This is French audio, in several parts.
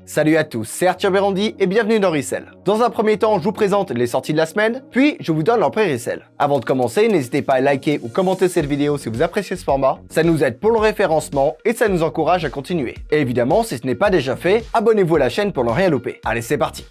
Salut à tous, c'est Arthur Berandi et bienvenue dans Resell. Dans un premier temps, je vous présente les sorties de la semaine, puis je vous donne leur prix Resell. Avant de commencer, n'hésitez pas à liker ou commenter cette vidéo si vous appréciez ce format, ça nous aide pour le référencement et ça nous encourage à continuer. Et évidemment, si ce n'est pas déjà fait, abonnez-vous à la chaîne pour ne rien louper. Allez, c'est parti.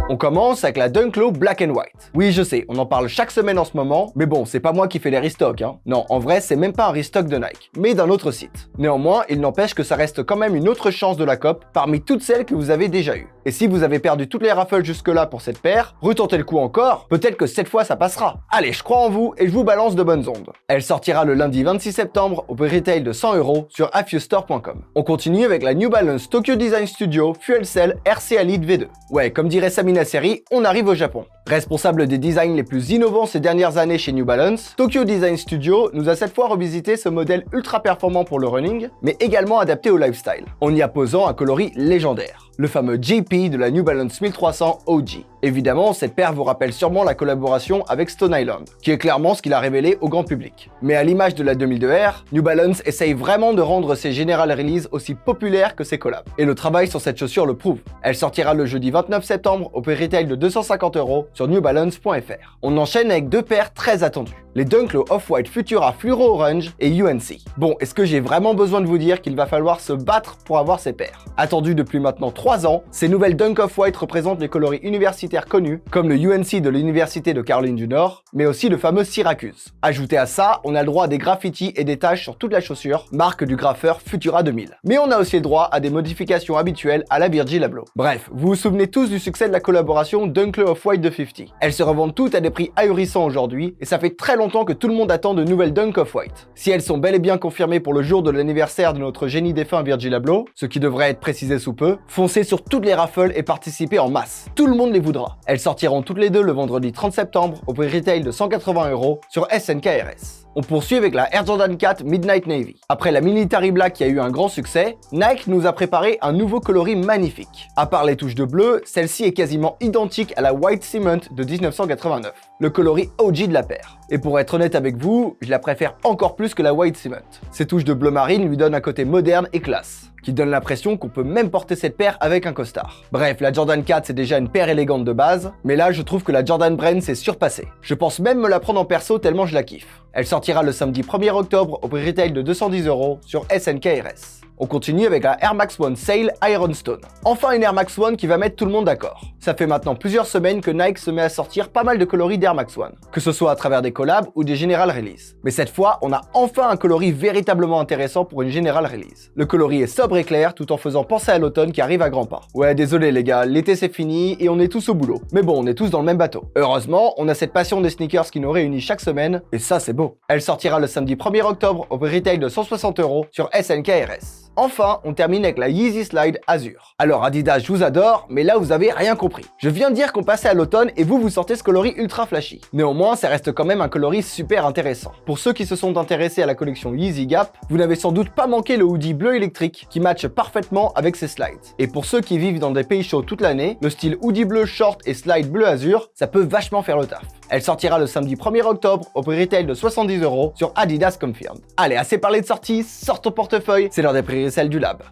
On commence avec la Dunklo Black and White. Oui, je sais, on en parle chaque semaine en ce moment, mais bon, c'est pas moi qui fais les restocks, hein. Non, en vrai, c'est même pas un restock de Nike, mais d'un autre site. Néanmoins, il n'empêche que ça reste quand même une autre chance de la COP parmi toutes celles que vous avez déjà eues. Et si vous avez perdu toutes les raffles jusque-là pour cette paire, retentez le coup encore, peut-être que cette fois ça passera. Allez, je crois en vous et je vous balance de bonnes ondes. Elle sortira le lundi 26 septembre au prix retail de 100 € sur afiostore.com. On continue avec la New Balance Tokyo Design Studio Fuel Cell RC Elite V2. Ouais, comme dirait Samina Seri, on arrive au Japon. Responsable des designs les plus innovants ces dernières années chez New Balance, Tokyo Design Studio nous a cette fois revisité ce modèle ultra performant pour le running, mais également adapté au lifestyle, en y apposant un coloris légendaire, le fameux JP de la New Balance 1300 OG. Évidemment, cette paire vous rappelle sûrement la collaboration avec Stone Island, qui est clairement ce qu'il a révélé au grand public. Mais à l'image de la 2002R, New Balance essaye vraiment de rendre ses General Release aussi populaires que ses collabs. Et le travail sur cette chaussure le prouve. Elle sortira le jeudi 29 septembre au prix retail de 250 € sur newbalance.fr. On enchaîne avec deux paires très attendues, les Dunklo Off-White Futura Fluoro Orange et UNC. Bon, est-ce que j'ai vraiment besoin de vous dire qu'il va falloir se battre pour avoir ces paires? Attendues depuis maintenant 3 ans, ces nouvelles Dunk Off-White représentent les coloris universitaires connus, comme le UNC de l'Université de Caroline du Nord, mais aussi le fameux Syracuse. Ajouté à ça, on a le droit à des graffitis et des taches sur toute la chaussure, marque du graffeur Futura 2000. Mais on a aussi le droit à des modifications habituelles à la Virgil Abloh. Bref, vous vous souvenez tous du succès de la collaboration Dunklo Off-White de 50. Elles se revendent toutes à des prix ahurissants aujourd'hui, et ça fait très longtemps que tout le monde attend de nouvelles Dunk Off-White. Si elles sont bel et bien confirmées pour le jour de l'anniversaire de notre génie défunt Virgil Abloh, ce qui devrait être précisé sous peu, foncez sur toutes les raffles et participez en masse. Tout le monde les voudra. Elles sortiront toutes les deux le vendredi 30 septembre au prix retail de 180 € sur SNKRS. On poursuit avec la Air Jordan 4 Midnight Navy. Après la Military Black qui a eu un grand succès, Nike nous a préparé un nouveau coloris magnifique. À part les touches de bleu, celle-ci est quasiment identique à la White Cement de 1989, le coloris OG de la paire. Et pour être honnête avec vous, je la préfère encore plus que la White Cement. Ces touches de bleu marine lui donnent un côté moderne et classe, qui donne l'impression qu'on peut même porter cette paire avec un costard. Bref, la Jordan 4 c'est déjà une paire élégante de base, mais là je trouve que la Jordan Brand s'est surpassée. Je pense même me la prendre en perso tellement je la kiffe. Elle sortira le samedi 1er octobre au prix retail de 210 € sur SNKRS. On continue avec la Air Max One Sail Ironstone. Enfin une Air Max One qui va mettre tout le monde d'accord. Ça fait maintenant plusieurs semaines que Nike se met à sortir pas mal de coloris d'Air Max One, que ce soit à travers des collabs ou des General Release. Mais cette fois, on a enfin un coloris véritablement intéressant pour une General Release. Le coloris est sobre et clair tout en faisant penser à l'automne qui arrive à grands pas. Ouais, désolé les gars, l'été c'est fini et on est tous au boulot. Mais bon, on est tous dans le même bateau. Heureusement, on a cette passion des sneakers qui nous réunit chaque semaine, et ça c'est beau. Elle sortira le samedi 1er octobre au prix retail de 160 € sur SNKRS. Enfin, on termine avec la Yeezy Slide Azure. Alors Adidas, je vous adore, mais là vous avez rien compris. Je viens de dire qu'on passait à l'automne et vous sortez ce coloris ultra flashy. Néanmoins, ça reste quand même un coloris super intéressant. Pour ceux qui se sont intéressés à la collection Yeezy Gap, vous n'avez sans doute pas manqué le hoodie bleu électrique qui matche parfaitement avec ses slides. Et pour ceux qui vivent dans des pays chauds toute l'année, le style hoodie bleu short et slide bleu azur, ça peut vachement faire le taf. Elle sortira le samedi 1er octobre au prix retail de 70 € sur Adidas Confirmed. Allez, assez parlé de sortie, sors ton portefeuille, c'est l'heure des prix Resell du Lab.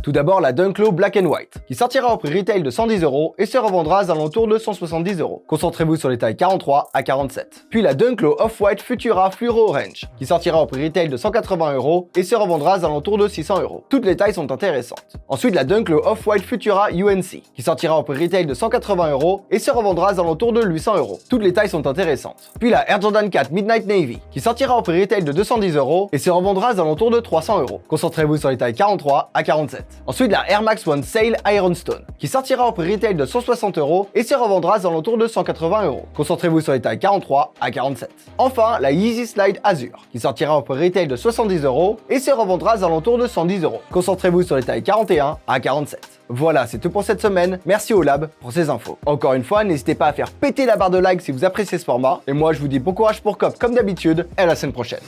Tout d'abord la Dunklo Black and White, qui sortira au prix retail de 110 € et se revendra aux alentours de 170 €. Concentrez-vous sur les tailles 43 à 47. Puis la Dunklo Off-White Futura Fluoro Orange, qui sortira au prix retail de 180 € et se revendra aux alentours de 600 €. Toutes les tailles sont intéressantes. Ensuite la Dunklo Off-White Futura UNC, qui sortira au prix retail de 180 € et se revendra aux alentours de 800 €. Toutes les tailles sont intéressantes. Puis la Air Jordan 4 Midnight Navy, qui sortira au prix retail de 210 € et se revendra aux alentours de 300 €. Concentrez-vous sur les tailles 43 à 47. Ensuite la Air Max One Sail Ironstone, qui sortira au prix retail de 160 € et se revendra aux alentours de 180 €. Concentrez-vous sur les tailles 43 à 47. Enfin, la Yeezy Slide Azure, qui sortira au prix retail de 70 € et se revendra aux alentours de 110 €. Concentrez-vous sur les tailles 41 à 47. Voilà, c'est tout pour cette semaine. Merci au Lab pour ces infos. Encore une fois, n'hésitez pas à faire péter la barre de like si vous appréciez ce format. Et moi, je vous dis bon courage pour COP comme d'habitude et à la semaine prochaine.